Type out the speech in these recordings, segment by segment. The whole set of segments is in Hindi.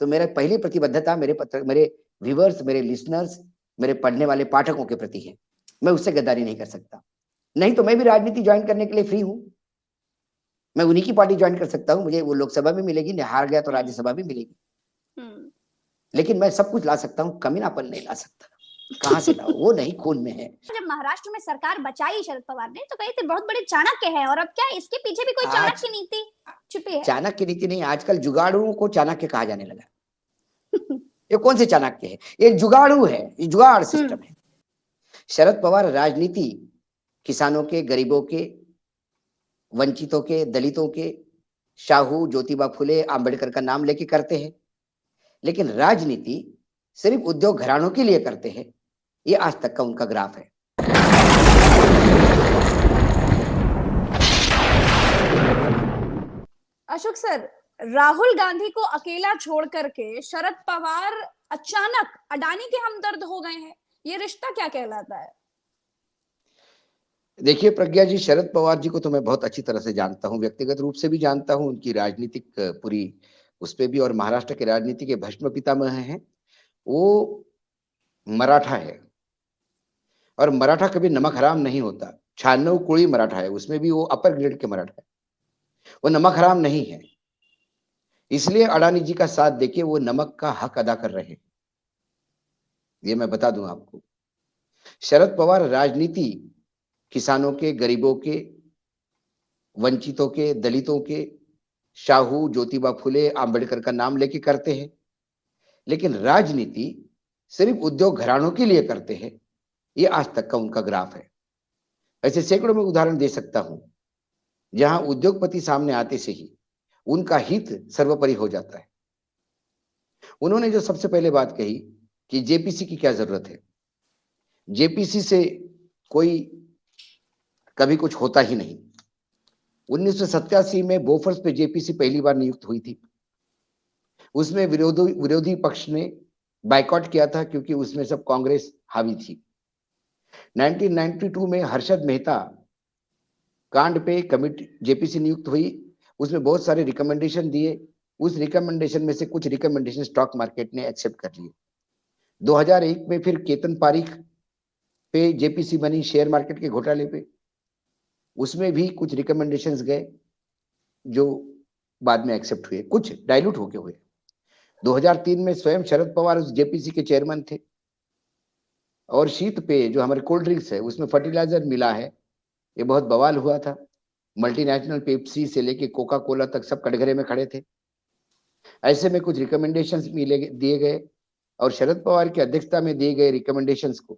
तो मेरा पहली प्रतिबद्धता मेरे व्यूअर्स, मेरे लिसनर्स, मेरे पढ़ने वाले पाठकों के प्रति है। मैं उससे गद्दारी नहीं कर सकता। नहीं तो मैं भी राजनीति ज्वाइन करने के लिए फ्री हूं। मैं उन्हीं की पार्टी ज्वाइन कर सकता हूं, मुझे वो लोकसभा में मिलेगी, हार गया तो राज्यसभा भी मिलेगी। लेकिन मैं सब कुछ ला सकता हूं, कमीनापन नहीं ला सकता। कहां से लाओ, वो नहीं, खून में है। जब महाराष्ट्र में सरकार बचाई शरद पवार ने तो कहे थे बहुत बड़े चाणक्य है, और अब क्या इसके पीछे भी कोई चाणक्य नीति छुपी है? चाणक्य नीति नहीं, आजकल जुगाड़ुओं को चाणक्य कहा जाने लगा। ये कौन से चाणक्य है? ये जुगाड़ू है, ये जुगाड़ सिस्टम है। शरद पवार राजनीति किसानों के, गरीबों के, वंचितों के, दलितों के, शाहू, ज्योतिबा फुले, आंबेडकर का नाम लेके करते हैं, लेकिन राजनीति सिर्फ उद्योग घरानों के लिए करते हैं। ये आज तक का उनका ग्राफ है। अशोक सर, राहुल गांधी को अकेला छोड़ करके शरद पवार अचानक अडानी के हमदर्द हो गए हैं, ये रिश्ता क्या कहलाता है? देखिए प्रज्ञा जी, शरद पवार जी को तो मैं बहुत अच्छी तरह से जानता हूं, व्यक्तिगत रूप से भी जानता हूं, उनकी राजनीतिक पूरी उस पे भी, और महाराष्ट्र के राजनीति के भस्म पितामह हैं। वो मराठा है, और मराठा कभी नमक हराम नहीं होता। 96 कोड़ी मराठा है, उसमें भी वो अपर ग्रेड के मराठा है, वो नमक हराम नहीं है। इसलिए अडानी जी का साथ देके वो नमक का हक अदा कर रहे हैं, ये मैं बता दूं आपको। शरद पवार राजनीति किसानों के, गरीबों के, वंचितों के, दलितों के, शाहू, ज्योतिबा फुले, आंबेडकर का नाम लेके करते हैं, लेकिन राजनीति सिर्फ उद्योग घरानों के लिए करते हैं। ये आज तक का उनका ग्राफ है। ऐसे सैकड़ों में उदाहरण दे सकता हूं, जहां उद्योगपति सामने आते से ही उनका हित सर्वोपरि हो जाता है। उन्होंने जो सबसे पहले बात कही कि जेपीसी की क्या जरूरत है, जेपीसी से कोई कभी कुछ होता ही नहीं। 1987 में बोफर्स पे जेपीसी पहली बार नियुक्त हुई थी। उसमें विरोधी पक्ष ने बाइकआउट किया था, क्योंकि उसमें सब कांग्रेस हावी थी। 1992 में हर्षद मेहता कांड पे कमिटी जेपीसी नियुक्त हुई, उसमें बहुत सारे रिकमेंडेशन दिए। उस रिकमेंडेशन में से कुछ रिकमेंडेशन स्टॉक मार्केट ने एक्सेप्ट कर लिए। 2001 में फिर केतन पारीख पे जेपीसी बनी, शेयर मार्केट के घोटाले पे, उसमें भी कुछ रिकमेंडेशंस गए जो बाद में एक्सेप्ट हुए, कुछ डाइल्यूट होके हुए। 2003 में स्वयं शरद पवार उस जेपीसी के चेयरमैन थे, और शीत पे जो हमारे कोल्ड ड्रिंक्स है उसमें फर्टिलाइजर मिला है, ये बहुत बवाल हुआ था। मल्टीनेशनल पेप्सी से लेके कोका कोला तक सब कटघरे में खड़े थे। ऐसे में कुछ रिकमेंडेशंस मिले, दिए गए, और शरद पवार की अध्यक्षता में दिए गए रिकमेंडेशंस को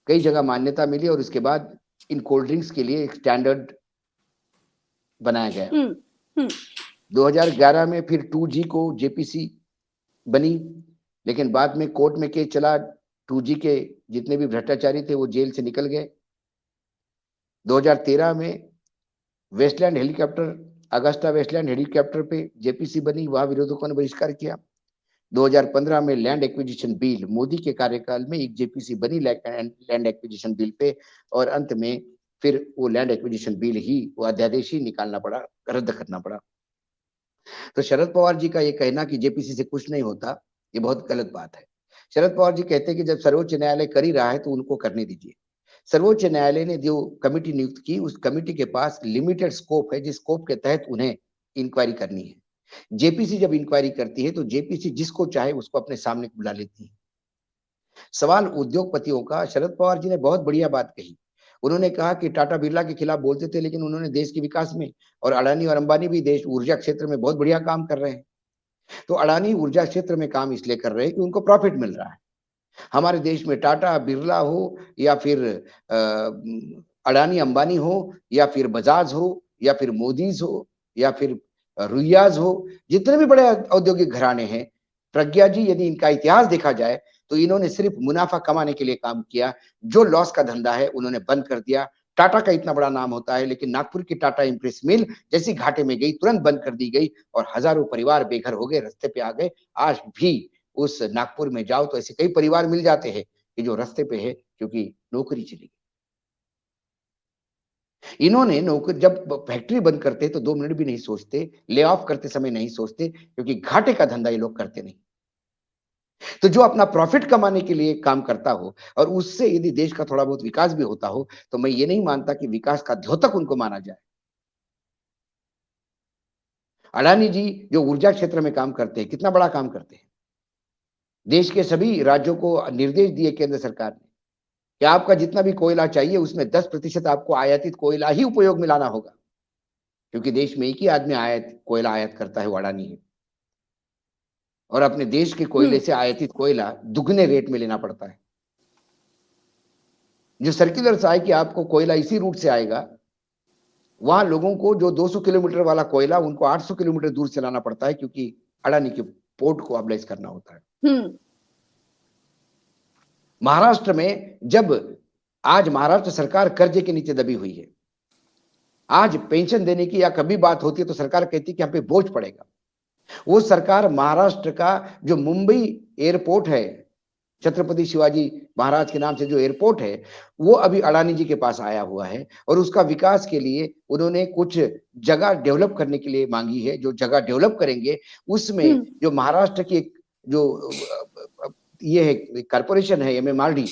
कई जगह मान्यता मिली, और उसके बाद इन कोल्ड ड्रिंक्स के लिए एक स्टैंडर्ड बनाया गया। 2011 में फिर 2G को जेपीसी बनी, लेकिन बाद में कोर्ट में केस चला, 2G के जितने भी भ्रष्टाचारी थे वो जेल से निकल गए। 2013 में Westland helicopter, Agusta Westland helicopter पे जेपीसी बनी, वहां विरोधकों ने बहिष्कार किया। 2015 में लैंड एक्विजिशन बिल, मोदी के कार्यकाल में एक जेपीसी बनी लैंड एक्विजिशन बिल पे, और अंत में फिर वो लैंड एक्विजिशन बिल ही, वो अध्यादेश ही निकालना पड़ा, रद्द करना पड़ा। तो शरद पवार जी का ये कहना कि जेपीसी से कुछ नहीं होता, ये बहुत गलत बात है। शरद पवार जी कहते हैं कि जब सर्वोच्च न्यायालय कर ही रहा है तो उनको करने दीजिए। सर्वोच्च न्यायालय ने जो कमिटी नियुक्त की, उस कमिटी के पास लिमिटेड स्कोप है, जिस स्कोप के तहत उन्हें इंक्वायरी करनी है। जेपीसी जब इंक्वायरी करती है तो जेपीसी जिसको चाहे उसको अपने सामने बुला लेती है। सवाल उद्योगपतियों का, शरद पवार जी ने बहुत बढ़िया बात कही। उन्होंने कहा कि टाटा बिरला के खिलाफ बोलते थे, लेकिन उन्होंने देश के विकास में, और अडानी और अंबानी भी देश ऊर्जा क्षेत्र में बहुत बढ़िया काम कर रहे हैं। तो अडानी ऊर्जा क्षेत्र में काम इसलिए कर रहे हैं कि उनको प्रॉफिट मिल रहा है। हमारे देश में टाटा बिरला हो, या फिर अडानी अंबानी हो, या फिर बजाज हो, या फिर मोदीज हो, या फिर रुइयाज हो, जितने भी बड़े औद्योगिक घराने हैं, प्रज्ञा जी, यदि इनका इतिहास देखा जाए तो इन्होंने सिर्फ मुनाफा कमाने के लिए काम किया। जो लॉस का धंधा है उन्होंने बंद कर दिया। टाटा का इतना बड़ा नाम होता है, लेकिन नागपुर की टाटा इंप्रेस मिल जैसी घाटे में गई, तुरंत बंद कर दी गई, और हजारों परिवार बेघर हो गए, रास्ते पे आ गए। आज भी उस नागपुर में जाओ तो ऐसे कई परिवार मिल जाते हैं कि जो रास्ते पे है, क्योंकि नौकरी चली गई। इन्होंने नौकरी, जब फैक्ट्री बंद करते तो 2 मिनट भी नहीं सोचते, ले ऑफ करते समय नहीं सोचते, क्योंकि घाटे का धंधा ये लोग करते नहीं। तो जो अपना प्रॉफिट कमाने के लिए काम करता हो और उससे यदि देश का थोड़ा बहुत विकास भी होता हो, तो मैं ये नहीं मानता कि विकास का द्योतक उनको माना जाए। अडानी जी जो ऊर्जा क्षेत्र में काम करते हैं, कितना बड़ा काम करते हैं। देश के सभी राज्यों को निर्देश दिए केंद्र सरकार ने कि आपका जितना भी कोयला चाहिए उसमें 10% आपको आयातित कोयला ही उपयोग में लाना होगा, क्योंकि देश में एक ही आदमी कोयला आयात करता है, वो अडानी है। और अपने देश के कोयले से आयातित कोयला दुगने रेट में लेना पड़ता है। जो सर्कुलर है कि आपको कोयला इसी रूट से आएगा, वहां लोगों को जो 200 किलोमीटर वाला कोयला उनको 800 किलोमीटर दूर से लाना पड़ता है, क्योंकि अडानी के पोर्ट को अब्लाइज करना होता है। महाराष्ट्र में जब आज महाराष्ट्र सरकार कर्जे के नीचे दबी हुई है, आज पेंशन देने की या कभी बात होती है तो सरकार कहती है कि हम पे बोझ पड़ेगा। वो सरकार महाराष्ट्र का जो मुंबई एयरपोर्ट है, छत्रपति शिवाजी महाराज के नाम से जो एयरपोर्ट है, वो अभी अडानी जी के पास आया हुआ है और उसका विकास के लिए उन्होंने कुछ जगह डेवलप करने के लिए मांगी है। जो जगह डेवलप करेंगे उसमें जो महाराष्ट्र की एक जो ये है कॉर्पोरेशन है MMRD,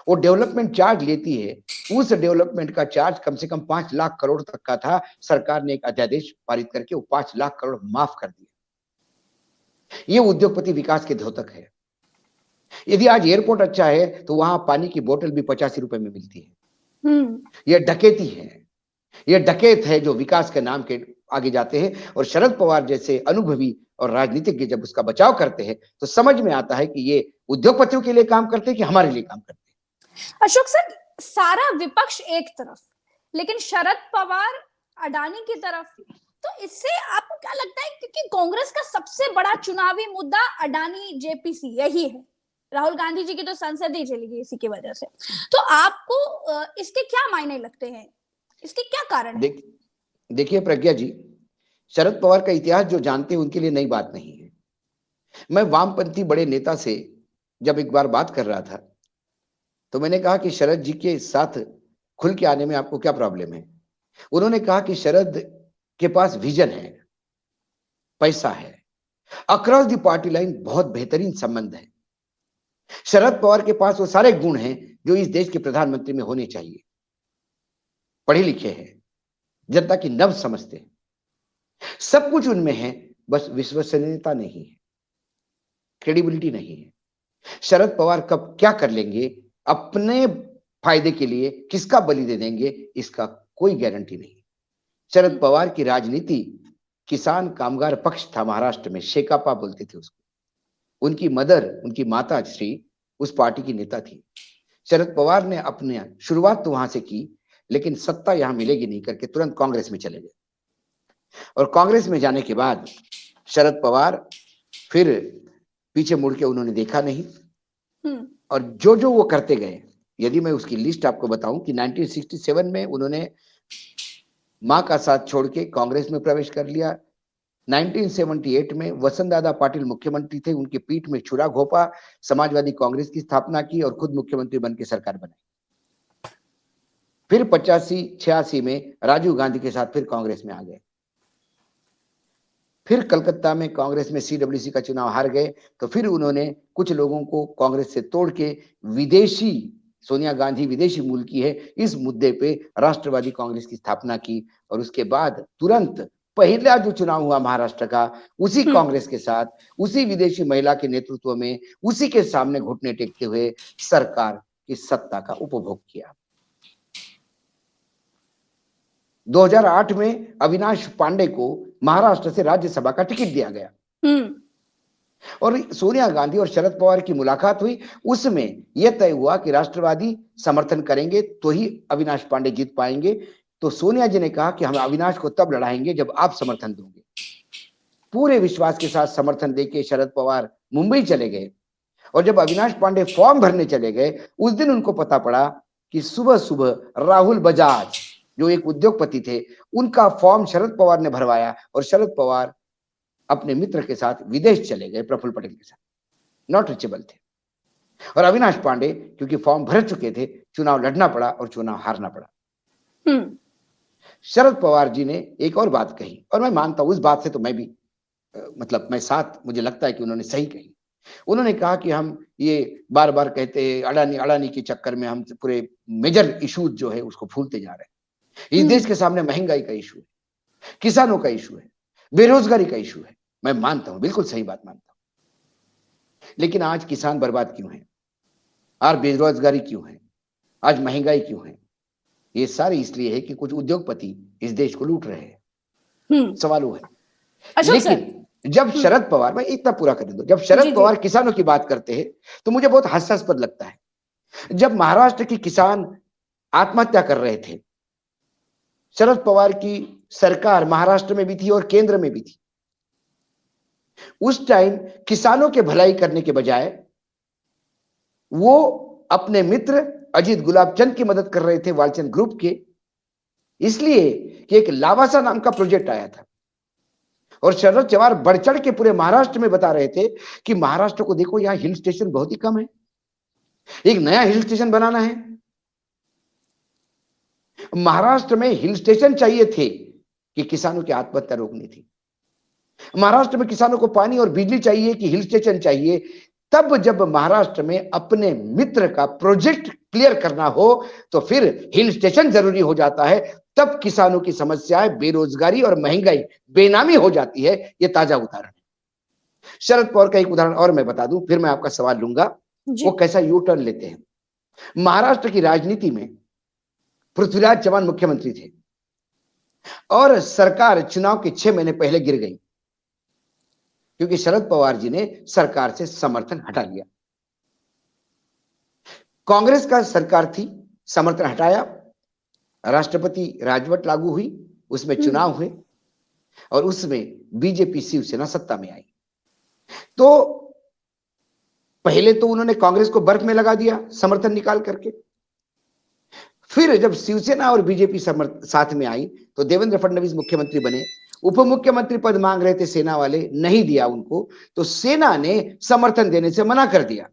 वो डेवलपमेंट चार्ज लेती है। उस डेवलपमेंट का चार्ज कम से कम 5 लाख करोड़ तक का था। सरकार ने एक अध्यादेश पारित करके वो 5 लाख करोड़ माफ कर दिया। ये उद्योगपति विकास के द्योतक है। यदि आज एयरपोर्ट अच्छा है तो वहां पानी की बोतल भी 85 रुपए में मिलती है। यह डकैती है, यह डकैत है जो विकास के नाम के आगे जाते हैं। और शरद पवार जैसे अनुभवी और राजनीतिज्ञ जब उसका बचाव करते हैं तो समझ में आता है कि ये उद्योगपतियों के लिए काम करते हैं कि हमारे लिए काम करते हैं। अशोक सर, सारा विपक्ष एक तरफ, लेकिन शरद पवार अडानी की तरफ, तो इससे आपको क्या लगता है? क्योंकि कांग्रेस का सबसे बड़ा चुनावी मुद्दा अडानी जेपीसी यही है। राहुल गांधी जी की तो संसद ही चली गई इसी की वजह से। तो आपको इसके क्या मायने लगते हैं? इसके क्या कारण है? देखिए प्रज्ञा जी, शरद पवार का इतिहास जो जानते हैं उनके लिए नई बात नहीं है। मैं वामपंथी बड़े नेता से जब एक बार बात कर रहा था तो मैंने कहा कि शरद जी के साथ खुल के आने में आपको क्या प्रॉब्लम है। उन्होंने कहा कि शरद के पास विजन है, पैसा है, अक्रॉस द पार्टी लाइन बहुत बेहतरीन संबंध है। शरद पवार के पास वो सारे गुण हैं जो इस देश के प्रधानमंत्री में होने चाहिए। पढ़े लिखे हैं, जनता की नब्ज समझते हैं, सब कुछ उनमें है, बस विश्वसनीयता नहीं है, क्रेडिबिलिटी नहीं है। शरद पवार कब क्या कर लेंगे, अपने फायदे के लिए किसका बलि दे देंगे, इसका कोई गारंटी नहीं। शरद पवार की राजनीति किसान कामगार पक्ष था। महाराष्ट्र में शेकापा बोलते थे उसको। उनकी मदर, उनकी माता श्री उस पार्टी की नेता थी। शरद पवार ने अपने शुरुआत तो वहां से की, लेकिन सत्ता यहां मिलेगी नहीं करके तुरंत कांग्रेस में चले गए। और कांग्रेस में जाने के बाद शरद पवार फिर पीछे मुड़ के उन्होंने देखा नहीं। और जो जो वो करते गए, यदि मैं उसकी लिस्ट आपको बताऊं कि 1967 में उन्होंने मां का साथ छोड़ के कांग्रेस में प्रवेश कर लिया। 1978 में वसंतदादा पाटिल मुख्यमंत्री थे, उनकी पीठ में छुरा घोंपा, समाजवादी कांग्रेस की स्थापना की और खुद मुख्यमंत्री बनकर सरकार बनाई। फिर 85-86 में राजीव गांधी के साथ फिर कांग्रेस में आ गए। फिर कलकत्ता में कांग्रेस में CWC का चुनाव हार गए तो फिर उन्होंने कुछ लोगों को कांग्रेस से तोड़ के विदेशी, सोनिया गांधी विदेशी मूल की है, इस मुद्दे पे राष्ट्रवादी कांग्रेस की स्थापना की। और उसके बाद तुरंत पहला जो चुनाव हुआ महाराष्ट्र का, उसी कांग्रेस के साथ, उसी विदेशी महिला के नेतृत्व में, उसी के सामने घुटने टेकते हुए सरकार की सत्ता का उपभोग किया। 2008 में अविनाश पांडे को महाराष्ट्र से राज्यसभा का टिकट दिया गया और सोनिया गांधी और शरद पवार की मुलाकात हुई। उसमें यह तय हुआ कि राष्ट्रवादी समर्थन करेंगे तो ही अविनाश पांडे जीत पाएंगे। तो सोनिया जी ने कहा कि हम अविनाश को तब लड़ाएंगे जब आप समर्थन दोगे। पूरे विश्वास के साथ समर्थन देके शरद पवार मुंबई चले गए और जब अविनाश पांडे फॉर्म भरने चले गए, उस दिन उनको पता पड़ा कि सुबह सुबह राहुल बजाज जो एक उद्योगपति थे, उनका फॉर्म शरद पवार ने भरवाया और शरद पवार अपने मित्र के साथ विदेश चले गए, प्रफुल्ल पटेल के साथ, नॉट रीचेबल थे। और अविनाश पांडे क्योंकि फॉर्म भर चुके थे, चुनाव लड़ना पड़ा और चुनाव हारना पड़ा। शरद पवार जी ने एक और बात कही और मैं मानता हूं उस बात से तो मैं भी मतलब मैं साथ, मुझे लगता है कि उन्होंने सही कही। उन्होंने कहा कि हम ये बार बार कहते हैं अडानी अडानी के चक्कर में हम पूरे मेजर इश्यूज जो है उसको भूलते जा रहे हैं। इस देश के सामने महंगाई का इशू है, किसानों का इशू है, बेरोजगारी का इशू है। मैं मानता हूं, बिल्कुल सही बात मानता हूं, लेकिन आज किसान बर्बाद क्यों है, आज बेरोजगारी क्यों है, आज महंगाई क्यों है? ये सारे इसलिए है कि कुछ उद्योगपति इस देश को लूट रहे हैं। सवाल वो है। अशोक सर, लेकिन जब शरद पवार, मैं इतना पूरा कर दो, जब शरद पवार किसानों की बात करते हैं तो मुझे बहुत हास्यास्पद लगता है। जब महाराष्ट्र के किसान आत्महत्या कर रहे थे, शरद पवार की सरकार महाराष्ट्र में भी थी और केंद्र में भी थी। उस टाइम किसानों के भलाई करने के बजाय वो अपने मित्र अजीत गुलाबचंद की मदद कर रहे थे, वालचंद ग्रुप के, इसलिए कि एक लावासा नाम का प्रोजेक्ट आया था और शरद पवार बढ़ चढ़ के पूरे महाराष्ट्र में बता रहे थे कि महाराष्ट्र को देखो, यहां हिल स्टेशन बहुत ही कम है, एक नया हिल स्टेशन बनाना है। महाराष्ट्र में हिल स्टेशन चाहिए थे कि किसानों की आत्महत्या रोकनी थी। महाराष्ट्र में किसानों को पानी और बिजली चाहिए कि हिल स्टेशन चाहिए। तब जब महाराष्ट्र में अपने मित्र का प्रोजेक्ट क्लियर करना हो तो फिर हिल स्टेशन जरूरी हो जाता है। तब किसानों की समस्याएं, बेरोजगारी और महंगाई बेनामी हो जाती है। यह ताजा उदाहरण है। शरद पवार का एक उदाहरण और मैं बता दूं, फिर मैं आपका सवाल लूंगा। वो कैसा यू टर्न लेते हैं। महाराष्ट्र की राजनीति में पृथ्वीराज चव्हाण मुख्यमंत्री थे और सरकार चुनाव के 6 महीने पहले गिर गई क्योंकि शरद पवार जी ने सरकार से समर्थन हटा लिया। कांग्रेस का सरकार थी, समर्थन हटाया, राष्ट्रपति राजवट लागू हुई, उसमें चुनाव हुए और उसमें बीजेपी शिवसेना सत्ता में आई। तो पहले तो उन्होंने कांग्रेस को बर्फ में लगा दिया समर्थन निकाल करके। फिर जब शिवसेना और बीजेपी साथ में आई तो देवेंद्र फडणवीस मुख्यमंत्री बने। उप मुख्यमंत्री पद मांग रहे थे सेना वाले, नहीं दिया उनको, तो सेना ने समर्थन देने से मना कर दिया।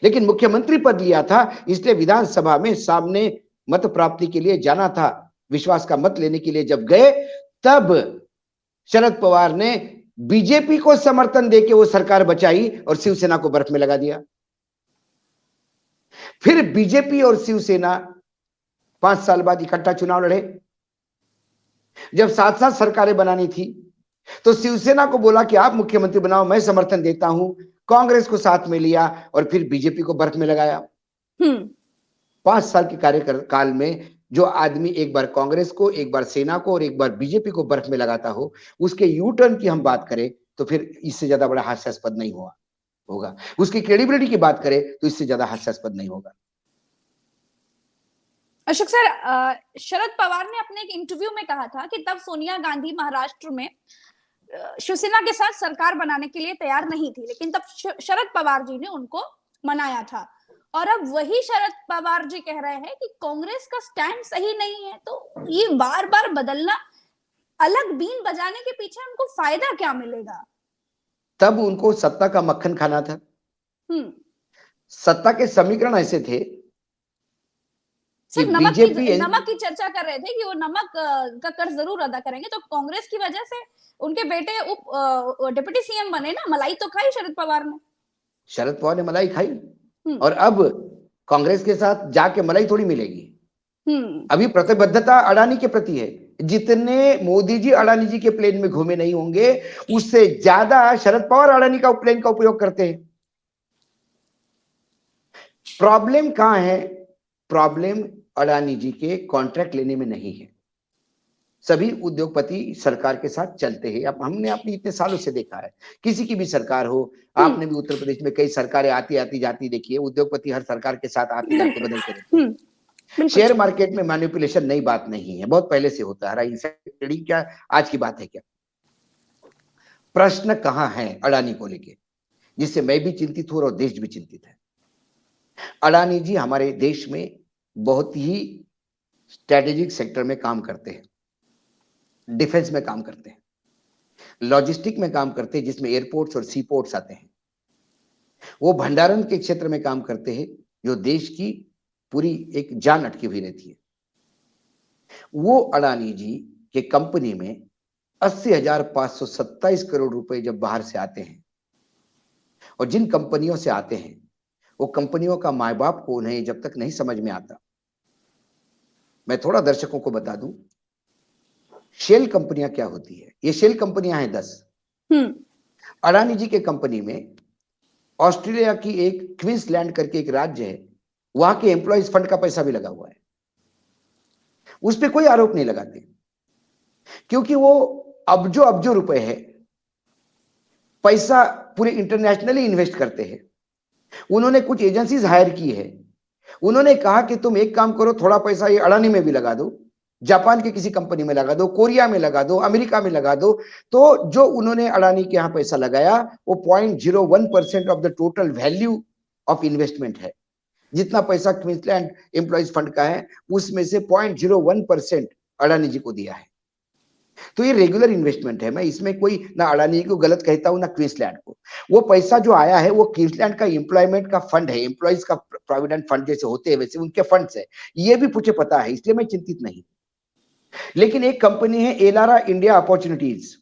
लेकिन मुख्यमंत्री पद लिया था, इसलिए विधानसभा में सामने मत प्राप्ति के लिए जाना था। विश्वास का मत लेने के लिए जब गए तब शरद पवार ने बीजेपी को समर्थन देके वो सरकार बचाई और शिवसेना को बर्फ में लगा दिया। फिर बीजेपी और शिवसेना 5 साल बाद इकट्ठा चुनाव लड़े। जब साथ साथ सरकारें बनानी थी तो शिवसेना को बोला कि आप मुख्यमंत्री बनाओ, मैं समर्थन देता हूं। कांग्रेस को साथ में लिया और फिर बीजेपी को बर्फ में लगाया। 5 साल के कार्यकाल में जो आदमी एक बार कांग्रेस को, एक बार सेना को और एक बार बीजेपी को बर्फ में लगाता हो, उसके यू टर्न की हम बात करें तो फिर इससे ज्यादा बड़ा हास्यास्पद नहीं होगा। उसकी क्रेडिबिलिटी की बात करें तो इससे ज्यादा हास्यास्पद नहीं होगा। अशोक सर, शरद पवार ने अपने एक इंटरव्यू में कहा था कि तब सोनिया गांधी महाराष्ट्र में शिवसेना के साथ सरकार बनाने के लिए तैयार नहीं थी, लेकिन तब शरद पवार जी ने उनको मनाया था। और अब वही शरद पवार जी कह रहे हैं कि कांग्रेस का स्टैंड सही नहीं है। तो ये बार बार बदलना, अलग बीन बजाने के पीछे उनको फायदा क्या मिलेगा? तब उनको सत्ता का मक्खन खाना था। सत्ता के समीकरण ऐसे थे कि नमक की चर्चा कर रहे थे कि वो नमक का कर्ज जरूर अदा करेंगे। तो कांग्रेस की वजह से उनके बेटे डिप्टी सीएम बने ना, मलाई तो खाई शरद पवार ने। शरद पवार ने मलाई खाई और अब कांग्रेस के साथ जाके मलाई थोड़ी मिलेगी। अभी प्रतिबद्धता अडानी के प्रति है। जितने मोदी जी अडानी जी के प्लेन में घूमे नहीं होंगे, उससे ज्यादा शरद पवार अडानी का प्लेन का उपयोग करते हैं। प्रॉब्लम कहां है? प्रॉब्लम अडानी जी के कॉन्ट्रैक्ट लेने में नहीं है। सभी उद्योगपति सरकार के साथ चलते हैं। अब हमने अपनी इतने सालों से देखा है, किसी की भी सरकार हो, आपने भी उत्तर प्रदेश में कई सरकारें आती जाती देखी है। उद्योगपति हर सरकार के साथ आते जाते बदलते रहते हैं। शेयर मार्केट में मैनिपुलेशन नई बात नहीं है, बहुत पहले से होता है। ट्रेडिंग क्या आज की बात है क्या? प्रश्न कहां है अडानी को लेके, जिससे मैं भी चिंतित हूं और देश भी चिंतित है। अडानी जी हमारे देश में बहुत ही स्ट्रेटेजिक सेक्टर में काम करते हैं, डिफेंस में काम करते हैं, लॉजिस्टिक में काम करते हैं, जिसमें एयरपोर्ट्स और सी पोर्ट्स आते हैं। वो भंडारण के क्षेत्र में काम करते हैं, जो देश की पूरी एक जान अटकी हुई रहती है। वो अडानी जी के कंपनी में 80,527 करोड़ रुपए जब बाहर से आते हैं और जिन कंपनियों से आते हैं वो कंपनियों का माँ बाप कौन है जब तक नहीं समझ में आता। मैं थोड़ा दर्शकों को बता दूं, शेल कंपनियां क्या होती है। ये शेल कंपनियां हैं 10। अडानी जी के कंपनी में ऑस्ट्रेलिया की एक क्वींसलैंड करके एक राज्य है, वहां के एम्प्लॉयज फंड का पैसा भी लगा हुआ है। उस पर कोई आरोप नहीं लगाते क्योंकि वो अब्जो अब्जो रुपए है, पैसा पूरे इंटरनेशनली इन्वेस्ट करते हैं। उन्होंने कुछ एजेंसीज हायर की है। उन्होंने कहा कि तुम एक काम करो, थोड़ा पैसा ये अडानी में भी लगा दो, जापान की किसी कंपनी में लगा दो, कोरिया में लगा दो, अमेरिका में लगा दो। तो जो उन्होंने अडानी के यहां पैसा लगाया वो 0.01% of the total value of investment है। जितना पैसा क्वींसलैंड एम्प्लॉयज फंड का है उसमें से 0.01% अडानी जी को दिया है। तो ये रेगुलर इन्वेस्टमेंट है। मैं इसमें कोई ना अडानी को गलत कहता हूं ना क्वींसलैंड को। वो पैसा जो आया है वो क्वींसलैंड का एम्प्लॉयमेंट का फंड है, एम्प्लॉयज का प्रोविडेंट फंड जैसे होते हैं वैसे उनके फंड्स है। ये भी मुझे पता है, इसलिए मैं चिंतित नहीं। लेकिन एक कंपनी है एलारा इंडिया अपॉर्चुनिटीज,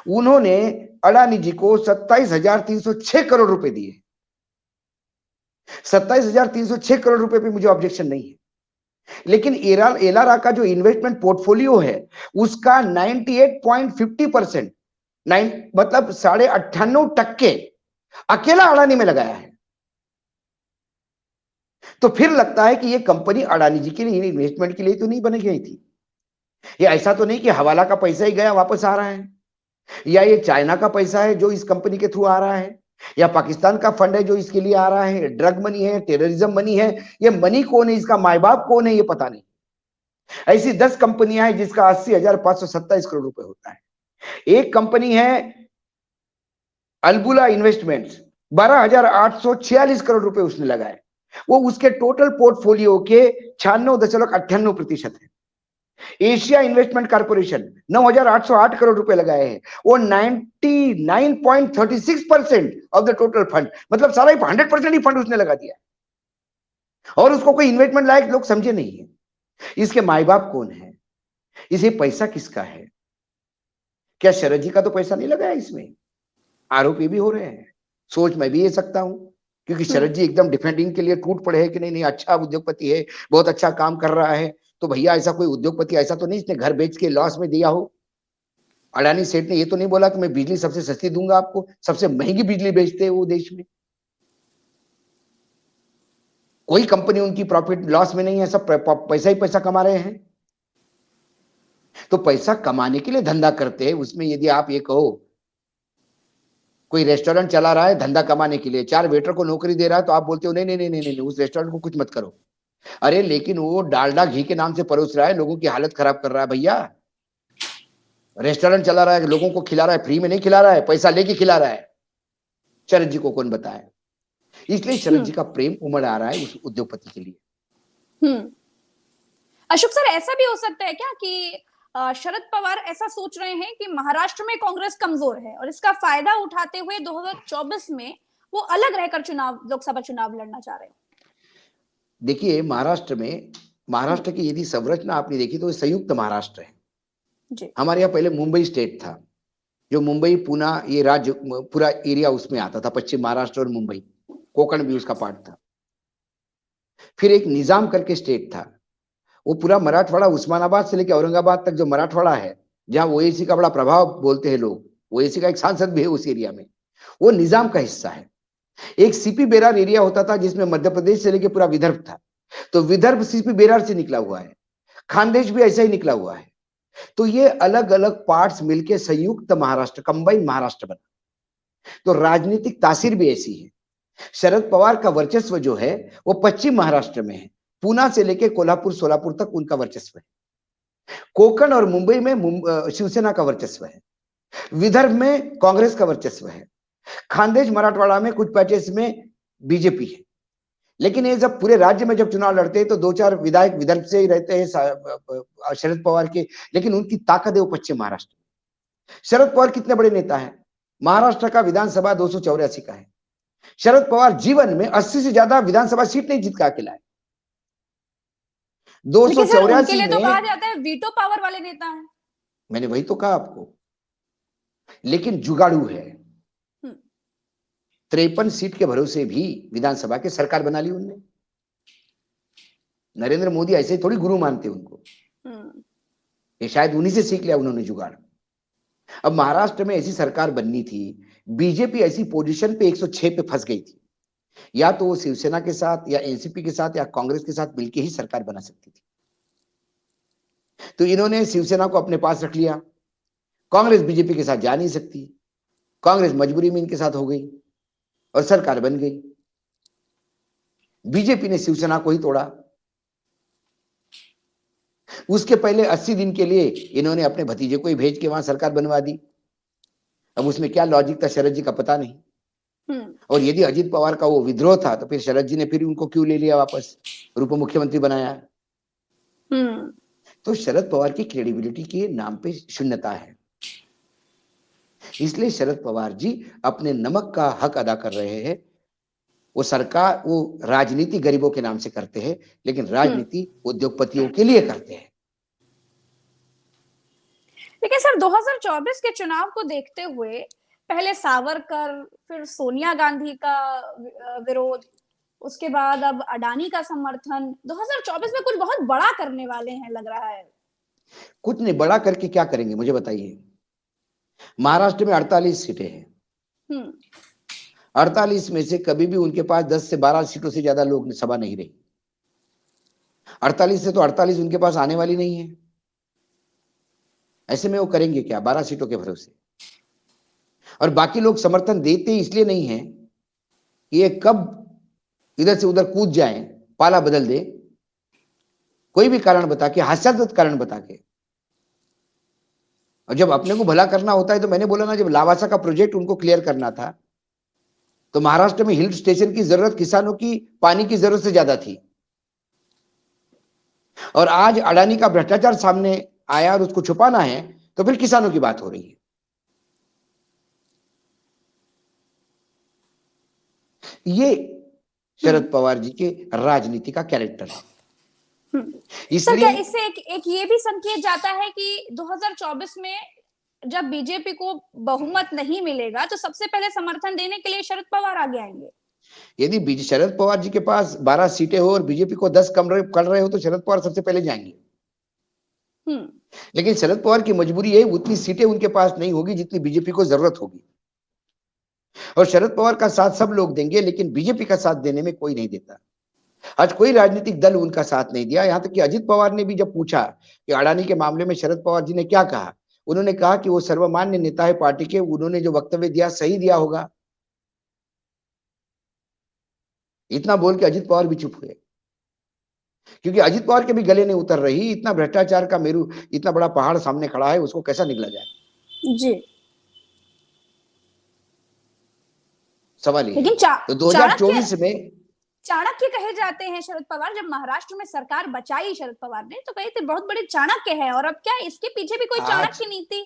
उन्होंने अडानी जी को 27,306 करोड़ रुपए दिए। 27,306 करोड़ रुपए पे मुझे ऑब्जेक्शन नहीं है। लेकिन एलारा का जो इन्वेस्टमेंट पोर्टफोलियो है उसका 98.50%, मतलब 98.5% अकेला अडानी में लगाया है। तो फिर लगता है कि ये कंपनी अडानी जी के लिए इन्वेस्टमेंट के लिए तो नहीं बनी गई थी। ये ऐसा तो नहीं कि हवाला का पैसा ही गया वापस आ रहा है, या ये चाइना का पैसा है जो इस कंपनी के थ्रू आ रहा है, या पाकिस्तान का फंड है जो इसके लिए आ रहा है, ड्रग मनी है, टेररिज्म मनी है। ये मनी कौन है, इसका माँ बाप कौन है, ये पता नहीं। ऐसी 10 कंपनियां हैं जिसका 80,527 करोड़ रुपए होता है। एक कंपनी है अल्बुला इन्वेस्टमेंट्स, 12,846 करोड़ रुपए उसने लगाए। वो उसके टोटल पोर्टफोलियो के 96.98% है। एशिया इन्वेस्टमेंट कॉर्पोरेशन 9,808 करोड़ रुपए लगाए हैं, वो 99.36% ऑफ द टोटल फंड, मतलब सारा 100% ही फंड उसने लगा दिया। और उसको कोई इन्वेस्टमेंट लायक लोग समझे नहीं है। इसके माई बाप कौन है, इसे पैसा किसका है? क्या शरद जी का तो पैसा नहीं लगाया इसमें? आरोप ये भी हो रहे हैं। सोच मैं भी ये सकता हूं क्योंकि शरद जी एकदम डिफेंडिंग के लिए टूट पड़े हैं कि नहीं नहीं अच्छा उद्योगपति है, बहुत अच्छा काम कर रहा है। तो भैया ऐसा कोई उद्योगपति ऐसा तो नहीं इसने घर बेच के लॉस में दिया हो। अडानी सेठ ने ये तो नहीं बोला कि मैं बिजली सबसे सस्ती दूंगा आपको, सबसे महंगी बिजली बेचते हैं वो देश में। कोई कंपनी उनकी प्रॉफिट लॉस में नहीं है, सब पैसा ही पैसा कमा रहे हैं। तो पैसा कमाने के लिए धंधा करते हैं। उसमें यदि आप ये कहो कोई रेस्टोरेंट चला रहा है धंधा कमाने के लिए, 4 वेटर को नौकरी दे रहा है, तो आप बोलते हो नहीं नहीं नहीं नहीं नहीं उस रेस्टोरेंट को कुछ मत करो। अरे लेकिन वो डालडा घी के नाम से परोस रहा है, लोगों की हालत खराब कर रहा है। भैया रेस्टोरेंट चला रहा है, लोगों को खिला रहा है, फ्री में नहीं खिला रहा है, पैसा लेके खिला रहा है। शरद जी को कौन बताए? इसलिए शरद जी का प्रेम उमड़ आ रहा है उस उद्योगपति के लिए। अशोक सर, ऐसा भी हो सकता है क्या कि शरद पवार ऐसा सोच रहे हैं कि महाराष्ट्र में कांग्रेस कमजोर है और इसका फायदा उठाते हुए 2024 में वो अलग रहकर लोकसभा चुनाव लड़ना चाह रहे हैं? देखिए महाराष्ट्र की यदि संरचना आपने देखी तो संयुक्त महाराष्ट्र है जी। हमारे यहाँ पहले मुंबई स्टेट था, जो मुंबई पुणे ये राज्य पूरा एरिया उसमें आता था, पश्चिम महाराष्ट्र और मुंबई, कोकण भी उसका पार्ट था। फिर एक निजाम करके स्टेट था, वो पूरा मराठवाड़ा उस्मानाबाद से लेकर औरंगाबाद तक जो मराठवाड़ा है, जहां ओएसी का बड़ा प्रभाव बोलते हैं लोग, ओएसी का एक सांसद भी है उस एरिया में, वो निजाम का हिस्सा है। एक सीपी बेरार एरिया होता था जिसमें मध्य प्रदेश से लेकर पूरा विदर्भ था, तो विदर्भ सीपी बेरार से निकला हुआ है, खानदेश भी ऐसा ही निकला हुआ है। तो ये अलग अलग पार्ट्स मिलके संयुक्त महाराष्ट्र, कंबाइन महाराष्ट्र बना। तो राजनीतिक तासीर भी ऐसी है। शरद पवार का वर्चस्व जो है वो पश्चिम महाराष्ट्र में है, पूना से लेके कोल्हापुर सोलापुर तक उनका वर्चस्व है। कोकण और मुंबई में शिवसेना का वर्चस्व है, विदर्भ में कांग्रेस का वर्चस्व है, खानदेश मराठवाड़ा में कुछ पैचेस में बीजेपी है। लेकिन ये जब पूरे राज्य में जब चुनाव लड़ते हैं तो 2-4 विधायक विदर्भ से ही रहते हैं शरद पवार के, लेकिन उनकी ताकत है वो पश्चिम महाराष्ट्र। शरद पवार कितने बड़े नेता है? महाराष्ट्र का विधानसभा 284 का है। शरद पवार जीवन में 80 से ज्यादा विधानसभा सीट नहीं जीत का अकेला है। 284 में तो में कहा जाता है वीटो पावर वाले नेता हैं। मैंने वही तो कहा आपको, लेकिन जुगाड़ू है। 53 सीट के भरोसे भी विधानसभा के सरकार बना ली उनने। नरेंद्र मोदी ऐसे ही थोड़ी गुरु मानते उनको, ये शायद उन्हीं से सीख लिया उन्होंने जुगाड़। अब महाराष्ट्र में ऐसी सरकार बननी थी, बीजेपी ऐसी पोजीशन पे 106 पे फंस गई थी, या तो वो शिवसेना के साथ या एनसीपी के साथ या कांग्रेस के साथ मिलकर ही सरकार बना सकती थी। तो इन्होंने शिवसेना को अपने पास रख लिया, कांग्रेस बीजेपी के साथ जा नहीं सकती, कांग्रेस मजबूरी में इनके साथ हो गई और सरकार बन गई। बीजेपी ने शिवसेना को ही तोड़ा। उसके पहले 80 दिन के लिए इन्होंने अपने भतीजे को ही भेज के वहां सरकार बनवा दी। अब उसमें क्या लॉजिक था शरद जी का पता नहीं। और यदि अजित पवार का वो विद्रोह था तो फिर शरद जी ने फिर उनको क्यों ले लिया वापस और उप मुख्यमंत्री बनाया। तो शरद पवार की क्रेडिबिलिटी के नाम पे शून्यता है, इसलिए शरद पवार जी अपने नमक का हक अदा कर रहे हैं। वो सरकार, वो राजनीति गरीबों के नाम से करते हैं, लेकिन राजनीति उद्योगपतियों के लिए करते हैं। लेकिन सर 2024 के चुनाव को देखते हुए पहले सावरकर, फिर सोनिया गांधी का विरोध, उसके बाद अब अडानी का समर्थन, 2024 में कुछ बहुत बड़ा करने वाले हैं लग रहा है। कुछ नहीं, बड़ा करके क्या करेंगे मुझे बताइए। महाराष्ट्र में 48 सीटें हैं, 48 में से कभी भी उनके पास 10 से 12 सीटों से ज्यादा लोग सभा नहीं रही। 48 से तो 48 उनके पास आने वाली नहीं है। ऐसे में वो करेंगे क्या 12 सीटों के भरोसे। और बाकी लोग समर्थन देते इसलिए नहीं है कि ये कब इधर से उधर कूद जाएं, पाला बदल दे, कोई भी कारण बता के, हास्यास्पद कारण बता के। और जब अपने को भला करना होता है तो मैंने बोला ना, जब लावासा का प्रोजेक्ट उनको क्लियर करना था तो महाराष्ट्र में हिल स्टेशन की जरूरत किसानों की पानी की जरूरत से ज्यादा थी। और आज अडानी का भ्रष्टाचार सामने आया और उसको छुपाना है तो फिर किसानों की बात हो रही है। ये शरद पवार जी के राजनीति का कैरेक्टर है। सर क्या इससे एक ये भी संकेत जाता है कि 2024 में जब बीजेपी को बहुमत नहीं मिलेगा तो सबसे पहले समर्थन देने के लिए शरद पवार आगे आएंगे? यदि शरद पवार जी के पास 12 सीटें हो और बीजेपी को 10 कम कर रहे हो तो शरद पवार सबसे पहले जाएंगे। लेकिन शरद पवार की मजबूरी है, उतनी सीटें उनके पास नहीं होगी जितनी बीजेपी को जरूरत होगी। और शरद पवार का साथ सब लोग देंगे, लेकिन बीजेपी का साथ देने में कोई नहीं देता। आज कोई राजनीतिक दल उनका साथ नहीं दिया। यहां तक कि अजित पवार ने भी जब पूछा कि अडानी के मामले में शरद पवार जी ने क्या कहा, उन्होंने कहा कि वो सर्वमान्य नेता है पार्टी के, उन्होंने जो वक्तव्य दिया सही दिया होगा। इतना बोल के अजित पवार भी चुप हुए, क्योंकि अजित पवार के भी गले नहीं उतर रही। इतना भ्रष्टाचार का मेरू, इतना बड़ा पहाड़ सामने खड़ा है, उसको कैसा निकला जाए जी। सवाल ये। लेकिन तो 2024 में चाणक्य कहे जाते हैं शरद पवार। जब महाराष्ट्र में सरकार बचाई शरद पवार ने तो कहे थे बहुत बड़े चाणक्य है, और अब क्या इसके पीछे भी कोई चाणक्य नीति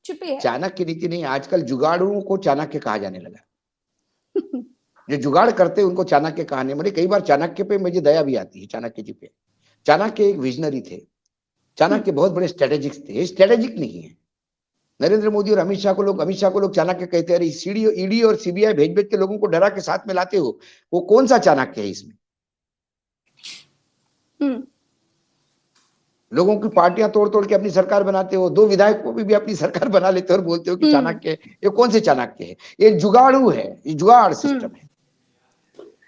छुपी है? चाणक्य नीति नहीं, आजकल जुगाड़ुओं को चाणक्य कहा जाने लगा। जो जुगाड़ करते हैं उनको चाणक्य कहने, मुझे कई बार चाणक्य पे मुझे दया भी आती है, चाणक्य जी पे। चाणक्य एक विजनरी थे, चाणक्य बहुत बड़े स्ट्रेटेजिक थे। स्ट्रेटेजिक नहीं है। नरेंद्र मोदी और अमित शाह को लोग चाणक्य कहते हैं। अरे ईडी और सीबीआई भेज भेज के लोगों को डरा के साथ में लाते हो, वो कौन सा चाणक्य है इसमें? लोगों की पार्टियां तोड़ तोड़ के अपनी सरकार बनाते हो, 2 विधायक को भी अपनी सरकार बना लेते हो और बोलते हो कि चाणक्य है। ये कौन से चाणक्य है? ये जुगाड़ू है, ये जुगाड़ सिस्टम है।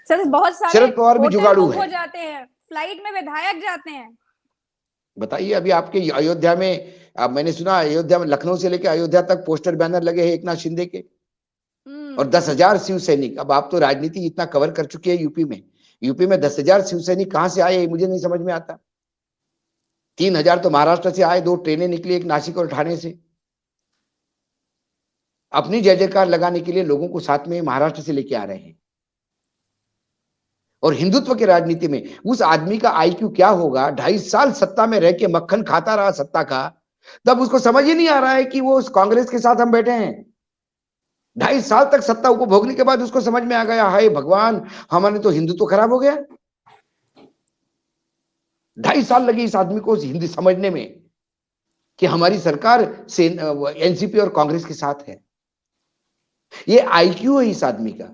सर बहुत सारे शरद पवार भी जुगाड़ू हो जाते हैं, फ्लाइट में विधायक जाते हैं। बताइए, अभी आपके अयोध्या में, अब मैंने सुना अयोध्या में, लखनऊ से लेकर अयोध्या तक पोस्टर बैनर लगे हैं एकनाथ शिंदे के, और 10,000 शिव सैनिक। अब आप तो राजनीति इतना कवर कर चुके हैं यूपी में 10,000 शिव सैनिक कहां से आए मुझे नहीं समझ में आता। 3,000 तो महाराष्ट्र से आए, 2 ट्रेनें निकली, एक नासिक और ठाणे से। अपनी जय जयकार लगाने के लिए लोगों को साथ में महाराष्ट्र से लेके आ रहे हैं। और हिंदुत्व की राजनीति में उस आदमी का आईक्यू क्या होगा? 2.5 साल सत्ता में रह के मक्खन खाता रहा सत्ता का, तब उसको समझ ही नहीं आ रहा है कि वो कांग्रेस के साथ हम बैठे हैं। 2.5 साल तक सत्ता उपभोगने के बाद उसको समझ में आ गया, हाय भगवान, हमारे तो हिंदुत्व खराब हो गया। 2.5 साल लगे इस आदमी को हिंदी समझने में कि हमारी सरकार एनसीपी और कांग्रेस के साथ है। ये आईक्यू है इस आदमी का।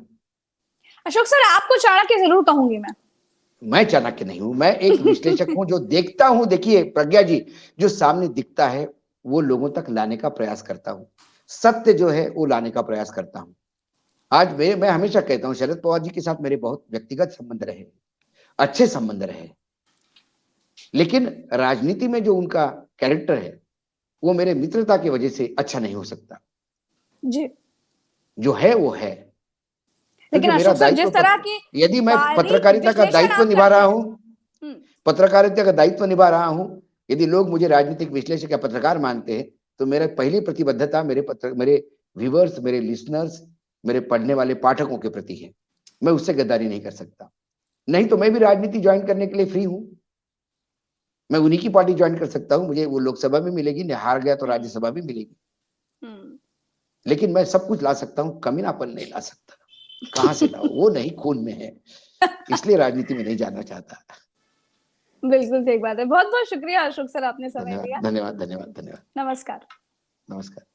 अशोक सर, आपको चाणक्य जरूर कहूंगी मैं चाणक्य नहीं हूं, मैं एक विश्लेषक हूं जो देखता हूं। देखिए प्रज्ञा जी, जो सामने दिखता है वो लोगों तक लाने का प्रयास करता हूं, सत्य जो है वो लाने का प्रयास करता हूं। आज मैं हमेशा कहता हूं, शरद पवार जी के साथ मेरे बहुत व्यक्तिगत संबंध रहे, अच्छे संबंध रहे, लेकिन राजनीति में जो उनका कैरेक्टर है वो मेरे मित्रता की वजह से अच्छा नहीं हो सकता। जी। जो है वो है, क्योंकि लेकिन मेरा अशोक सर, जिस तरह की यदि मैं बारीक पत्रकारिता का विश्लेषण दायित्व आप निभा करते रहा हैं। हूं, पत्रकारिता का दायित्व निभा रहा हूं, यदि लोग मुझे राजनीतिक विश्लेषक या पत्रकार मानते हैं, तो मेरा पहली प्रतिबद्धता मेरे व्यूअर्स, मेरे लिसनर्स, मेरे पढ़ने वाले पाठकों के प्रति है। मैं उससे गद्दारी नहीं कर सकता। नहीं तो मैं भी राजनीति ज्वाइन करने के लिए फ्री हूं। मैं उन्हीं की पार्टी ज्वाइन कर सकता हूं, मुझे वो लोकसभा भी मिलेगी, हार गया तो राज्यसभा भी मिलेगी, लेकिन मैं सब कुछ ला सकता हूं, कमीनापन नहीं ला सकता। कहां से लाओ, वो नहीं, खून में है, इसलिए राजनीति में नहीं जाना चाहता। बिल्कुल सही बात है। बहुत बहुत शुक्रिया अशोक सर, आपने समय धन्यवाद दिया। धन्यवाद धन्यवाद धन्यवाद। नमस्कार। नमस्कार।